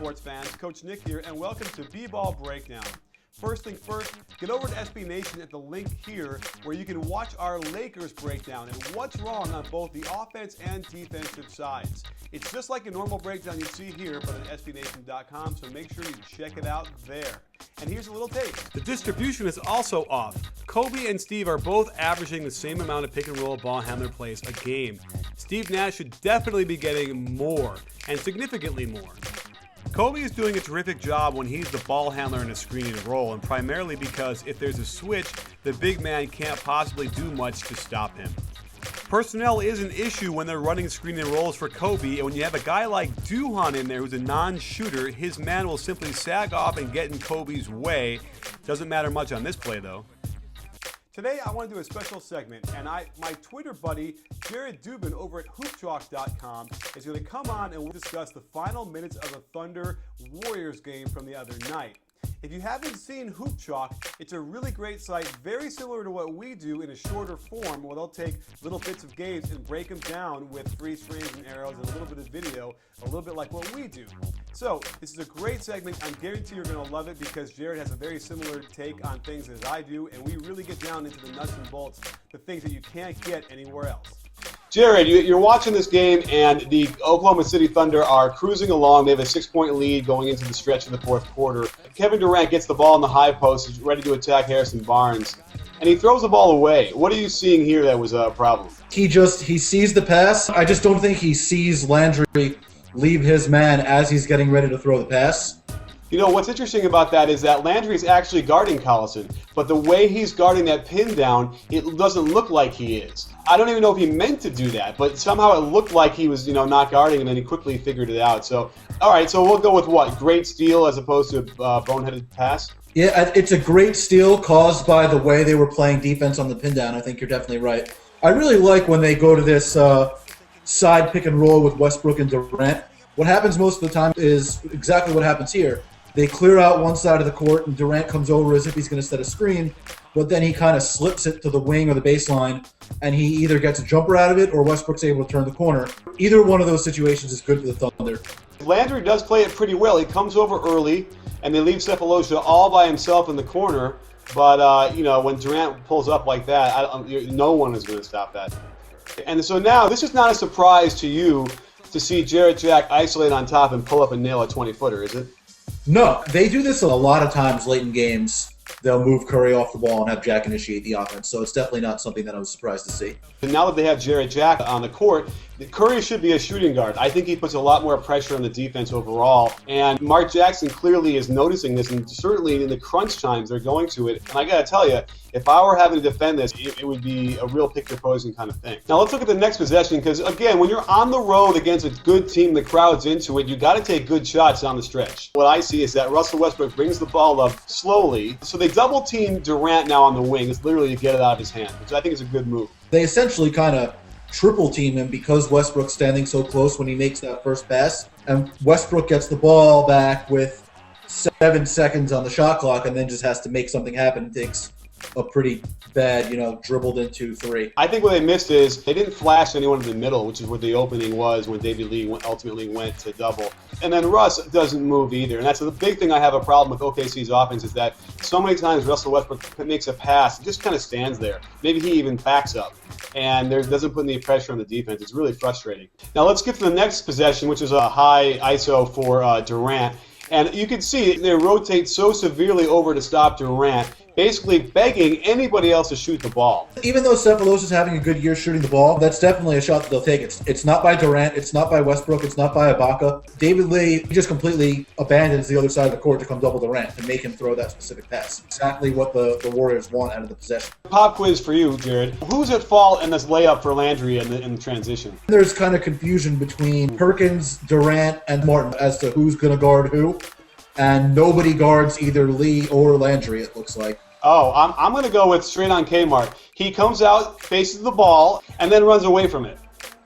sports fans, Coach Nick here, and welcome to B-Ball Breakdown. First thing first, get over to SB Nation at the link here where you can watch our Lakers breakdown and what's wrong on both the offense and defensive sides. It's just like a normal breakdown you see here, but at SBNation.com, so make sure you check it out there. And here's a little taste. The distribution is also off. Kobe and Steve are both averaging the same amount of pick and roll ball handler plays a game. Steve Nash should definitely be getting more, and significantly more. Kobe is doing a terrific job when he's the ball handler in a screen and roll, and primarily because if there's a switch, the big man can't possibly do much to stop him. Personnel is an issue when they're running screen and rolls for Kobe, and when you have a guy like Duhan in there who's a non-shooter, his man will simply sag off and get in Kobe's way. Doesn't matter much on this play though. Today I want to do a special segment, and my Twitter buddy Jared Dubin over at hoopchalk.com is going to come on and we'll discuss the final minutes of the Thunder Warriors game from the other night. If you haven't seen Hoop Chalk, it's a really great site, very similar to what we do in a shorter form, where they'll take little bits of games and break them down with freeze frames and arrows and a little bit of video, a little bit like what we do. So this is a great segment. I guarantee you're going to love it because Jared has a very similar take on things as I do, and we really get down into the nuts and bolts, the things that you can't get anywhere else. Jared, you're watching this game, and the Oklahoma City Thunder are cruising along. They have a 6-point lead going into the stretch of the fourth quarter. Kevin Durant gets the ball in the high post, is ready to attack Harrison Barnes, and he throws the ball away. What are you seeing here that was a problem? He sees the pass. I just don't think he sees Landry leave his man as he's getting ready to throw the pass. You know, what's interesting about that is that Landry's actually guarding Collison, but the way he's guarding that pin down, it doesn't look like he is. I don't even know if he meant to do that, but somehow it looked like he was, not guarding him, and he quickly figured it out. So, all right, so we'll go with what? Great steal as opposed to a boneheaded pass? Yeah, it's a great steal caused by the way they were playing defense on the pin down. I think you're definitely right. I really like when they go to this side pick and roll with Westbrook and Durant. What happens most of the time is exactly what happens here. They clear out one side of the court, and Durant comes over as if he's going to set a screen, but then he kind of slips it to the wing or the baseline, and he either gets a jumper out of it or Westbrook's able to turn the corner. Either one of those situations is good for the Thunder. Landry does play it pretty well. He comes over early, and they leave Sefolosha all by himself in the corner, but, when Durant pulls up like that, no one is going to stop that. And so now, this is not a surprise to you to see Jarrett Jack isolate on top and pull up and nail a 20-footer, is it? No, they do this a lot of times late in games. They'll move Curry off the ball and have Jack initiate the offense. So it's definitely not something that I was surprised to see. And now that they have Jarrett Jack on the court, Curry should be a shooting guard. I think he puts a lot more pressure on the defense overall. And Mark Jackson clearly is noticing this, and certainly in the crunch times they're going to it. And I got to tell you, if I were having to defend this, it would be a real pick-your-poison kind of thing. Now let's look at the next possession, because again, when you're on the road against a good team, the crowd's into it, you got to take good shots down the stretch. What I see is that Russell Westbrook brings the ball up slowly, so they double-team Durant now on the wing. It's literally to get it out of his hand, which I think is a good move. They essentially kind of triple-team him because Westbrook's standing so close when he makes that first pass, and Westbrook gets the ball back with 7 seconds on the shot clock and then just has to make something happen. It takes a pretty bad, dribbled into three. I think what they missed is they didn't flash anyone in the middle, which is where the opening was when David Lee ultimately went to double. And then Russ doesn't move either. And that's the big thing I have a problem with OKC's offense is that so many times Russell Westbrook makes a pass, it just kind of stands there. Maybe he even backs up and doesn't put any pressure on the defense. It's really frustrating. Now let's get to the next possession, which is a high ISO for Durant. And you can see they rotate so severely over to stop Durant, basically begging anybody else to shoot the ball. Even though Sefolosha is having a good year shooting the ball, that's definitely a shot that they'll take. It's not by Durant, it's not by Westbrook, it's not by Ibaka. David Lee just completely abandons the other side of the court to come double Durant and make him throw that specific pass. Exactly what the Warriors want out of the possession. Pop quiz for you, Jared. Who's at fault in this layup for Landry in the transition? There's kind of confusion between Perkins, Durant, and Martin as to who's going to guard who. And nobody guards either Lee or Landry, it looks like. Oh, I'm going to go with straight on Kmart. He comes out, faces the ball, and then runs away from it.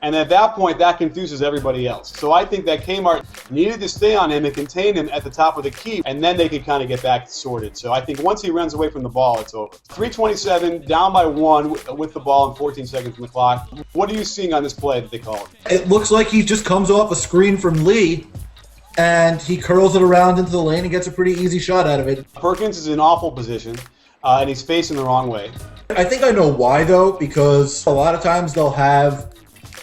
And at that point, that confuses everybody else. So I think that Kmart needed to stay on him and contain him at the top of the key, and then they could kind of get back sorted. So I think once he runs away from the ball, it's over. 3:27, down by 1 with the ball and 14 seconds on the clock. What are you seeing on this play that they call it? It looks like he just comes off a screen from Lee and he curls it around into the lane and gets a pretty easy shot out of it. Perkins is in awful position, and he's facing the wrong way. I think I know why, though, because a lot of times they'll have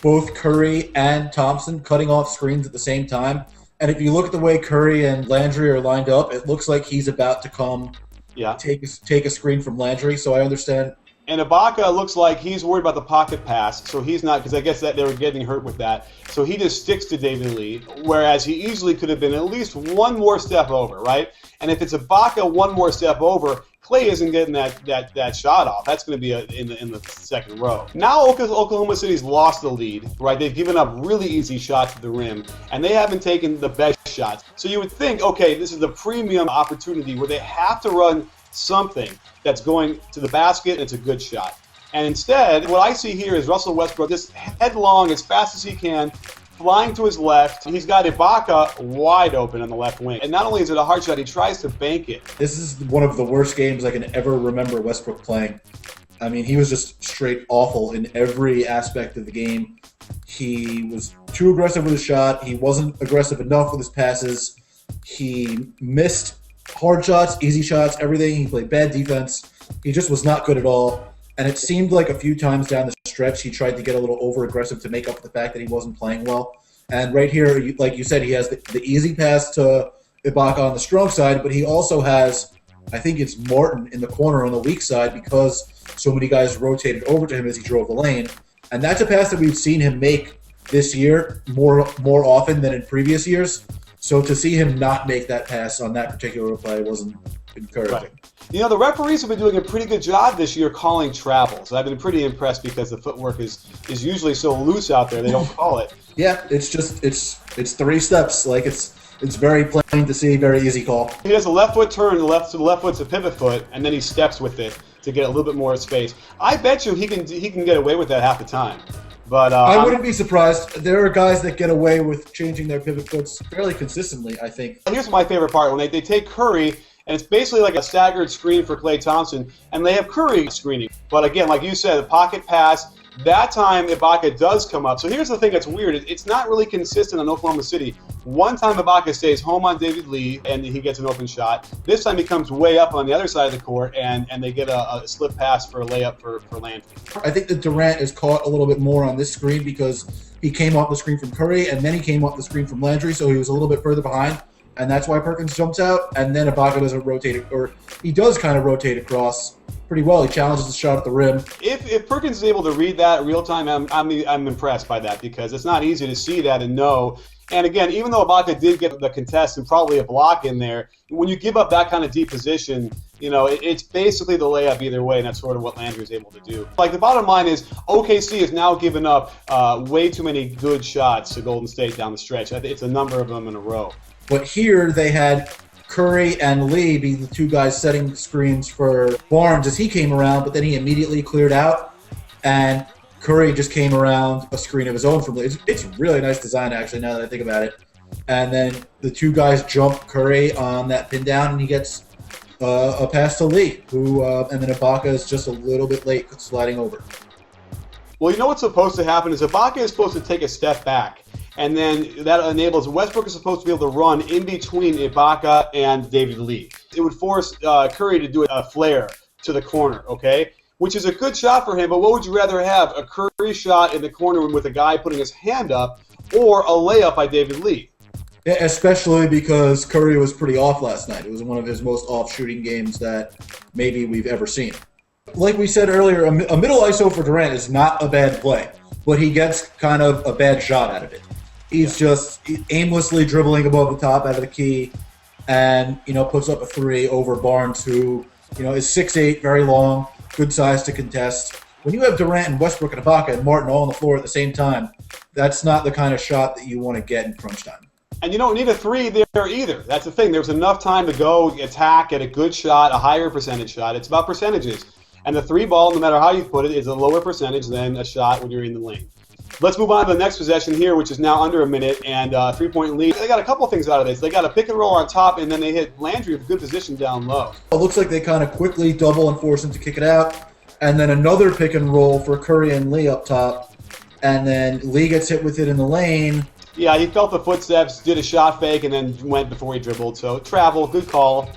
both Curry and Thompson cutting off screens at the same time. And if you look at the way Curry and Landry are lined up, it looks like he's about to come take a screen from Landry, so I understand. And Ibaka looks like he's worried about the pocket pass, so he's not, because I guess that they were getting hurt with that. So he just sticks to David Lee, whereas he easily could have been at least one more step over, right? And if it's Ibaka one more step over, Clay isn't getting that shot off. That's going to be in the second row. Now Oklahoma City's lost the lead, right? They've given up really easy shots at the rim, and they haven't taken the best shots. So you would think, okay, this is the premium opportunity where they have to run something that's going to the basket and it's a good shot. And instead, what I see here is Russell Westbrook just headlong as fast as he can, flying to his left. He's got Ibaka wide open on the left wing. And not only is it a hard shot, he tries to bank it. This is one of the worst games I can ever remember Westbrook playing. I mean, he was just straight awful in every aspect of the game. He was too aggressive with his shot. He wasn't aggressive enough with his passes. He missed hard shots, easy shots, everything. He played bad defense. He just was not good at all. And it seemed like a few times down the stretch he tried to get a little over-aggressive to make up for the fact that he wasn't playing well. And right here, like you said, he has the easy pass to Ibaka on the strong side, but he also has, I think it's Martin in the corner on the weak side because so many guys rotated over to him as he drove the lane. And that's a pass that we've seen him make this year more often than in previous years. So to see him not make that pass on that particular play wasn't encouraging. Right. You know, the referees have been doing a pretty good job this year calling travels. I've been pretty impressed because the footwork is usually so loose out there, they don't call it. Yeah, it's just it's 3 steps. Like it's very plain to see, very easy call. He does a left foot turn, the left foot's a pivot foot, and then he steps with it to get a little bit more space. I bet you he can get away with that half the time. But I wouldn't be surprised. There are guys that get away with changing their pivot foots fairly consistently, I think. Here's my favorite part. When they take Curry, and it's basically like a staggered screen for Klay Thompson, and they have Curry screening. But again, like you said, the pocket pass, that time Ibaka does come up. So here's the thing that's weird. It's not really consistent on Oklahoma City. One time Ibaka stays home on David Lee, and he gets an open shot. This time he comes way up on the other side of the court, and they get a slip pass for a layup for Landry. I think that Durant is caught a little bit more on this screen because he came off the screen from Curry, and then he came off the screen from Landry, so he was a little bit further behind. And that's why Perkins jumps out, and then Ibaka doesn't rotate, or he does kind of rotate across pretty well. He challenges the shot at the rim. If Perkins is able to read that in real time, I'm impressed by that because it's not easy to see that and know. And again, even though Ibaka did get the contest and probably a block in there, when you give up that kind of deep position, you know, it's basically the layup either way, and that's sort of what Landry is able to do. Like, the bottom line is OKC has now given up way too many good shots to Golden State down the stretch. It's a number of them in a row. But here they had Curry and Lee be the two guys setting screens for Barnes as he came around, but then he immediately cleared out, and Curry just came around a screen of his own from Lee. It's really nice design, actually, now that I think about it. And then the two guys jump Curry on that pin down, and he gets a pass to Lee, and then Ibaka is just a little bit late sliding over. Well, you know what's supposed to happen is Ibaka is supposed to take a step back. And then that enables Westbrook is supposed to be able to run in between Ibaka and David Lee. It would force Curry to do a flare to the corner, okay? Which is a good shot for him, but what would you rather have? A Curry shot in the corner with a guy putting his hand up, or a layup by David Lee? Yeah, especially because Curry was pretty off last night. It was one of his most off shooting games that maybe we've ever seen. Like we said earlier, a middle ISO for Durant is not a bad play, but he gets kind of a bad shot out of it. He's just aimlessly dribbling above the top out of the key and, puts up a 3 over Barnes, who, is 6'8", very long, good size to contest. When you have Durant and Westbrook and Ibaka and Martin all on the floor at the same time, that's not the kind of shot that you want to get in crunch time. And you don't need a 3 there either. That's the thing. There's enough time to go attack at a good shot, a higher percentage shot. It's about percentages. And the 3 ball, no matter how you put it, is a lower percentage than a shot when you're in the lane. Let's move on to the next possession here, which is now under a minute, and 3-point lead. They got a couple of things out of this. They got a pick and roll on top, and then they hit Landry with a good position down low. It looks like they kind of quickly double and force him to kick it out, and then another pick and roll for Curry and Lee up top, and then Lee gets hit with it in the lane. Yeah, he felt the footsteps, did a shot fake, and then went before he dribbled. So travel, good call.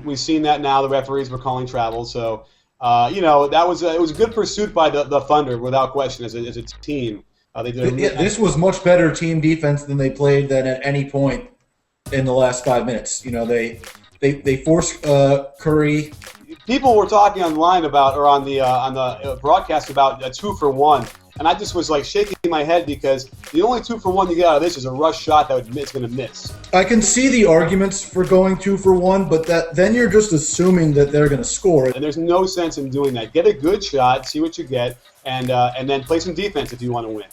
We've seen that now. The referees were calling travel. So, that was it was a good pursuit by the Thunder, without question, as a team. They did. This was much better team defense than they played than at any point in the last 5 minutes. They forced Curry. People were talking online about, or on the broadcast about a 2-for-1. And I just was like shaking my head because the only 2-for-1 you get out of this is a rush shot it's going to miss. I can see the arguments for going 2-for-1, but then you're just assuming that they're going to score. And there's no sense in doing that. Get a good shot, see what you get, and then play some defense if you want to win.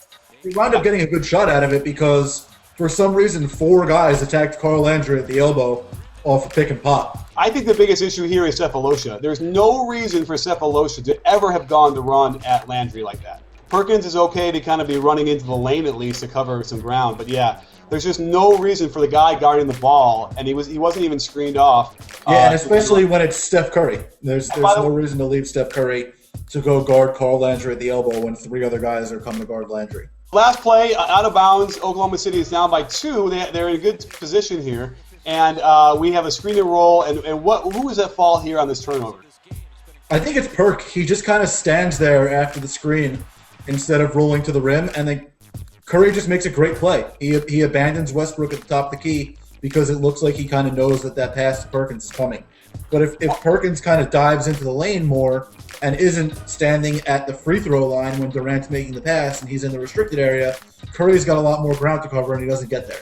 We wound up getting a good shot out of it because for some reason 4 guys attacked Carl Landry at the elbow off a pick and pop. I think the biggest issue here is Cephalosha. There's no reason for Cephalosha to ever have gone to run at Landry like that. Perkins is okay to kind of be running into the lane at least to cover some ground, but yeah, there's just no reason for the guy guarding the ball, and he wasn't even screened off. Yeah, and especially when it's Steph Curry. There's no reason to leave Steph Curry to go guard Carl Landry at the elbow when 3 other guys are coming to guard Landry. Last play, out of bounds, Oklahoma City is down by 2. They're in a good position here, and we have a screen and roll, and who is at fault here on this turnover? I think it's Perk. He just kind of stands there after the screen instead of rolling to the rim, and then Curry just makes a great play. He abandons Westbrook at the top of the key because it looks like he kind of knows that pass to Perkins is coming. But if Perkins kind of dives into the lane more and isn't standing at the free throw line when Durant's making the pass and he's in the restricted area, Curry's got a lot more ground to cover and he doesn't get there.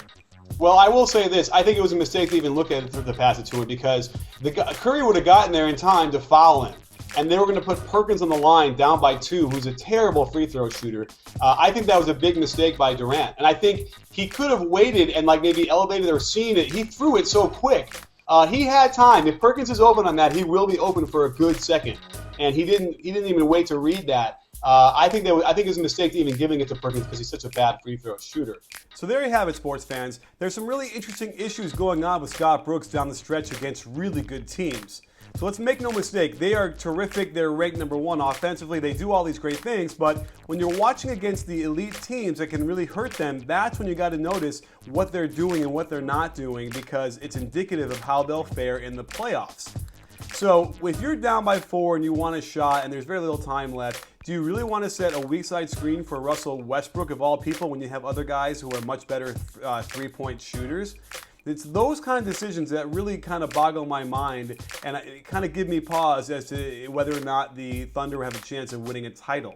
Well, I will say this. I think it was a mistake to even look at the pass it to him because Curry would have gotten there in time to foul him. And they were going to put Perkins on the line down by 2, who's a terrible free throw shooter. I think that was a big mistake by Durant. And I think he could have waited and maybe elevated or seen it. He threw it so quick. He had time. If Perkins is open on that, he will be open for a good second. And he didn't even wait to read that. I think it was a mistake to even giving it to Perkins because he's such a bad free throw shooter. So there you have it, sports fans. There's some really interesting issues going on with Scott Brooks down the stretch against really good teams. So let's make no mistake, they are terrific. They're ranked number 1 offensively. They do all these great things, but when you're watching against the elite teams that can really hurt them, that's when you got to notice what they're doing and what they're not doing because it's indicative of how they'll fare in the playoffs. So if you're down by 4 and you want a shot and there's very little time left, do you really want to set a weak side screen for Russell Westbrook of all people when you have other guys who are much better 3-point shooters? It's those kind of decisions that really kind of boggle my mind and it kind of give me pause as to whether or not the Thunder have a chance of winning a title.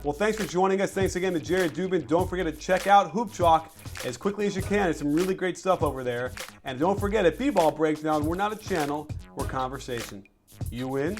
Well, thanks for joining us. Thanks again to Jared Dubin. Don't forget to check out Hoop Chalk as quickly as you can. There's some really great stuff over there. And don't forget, at B-Ball Breakdown, we're not a channel, we're conversation. You win.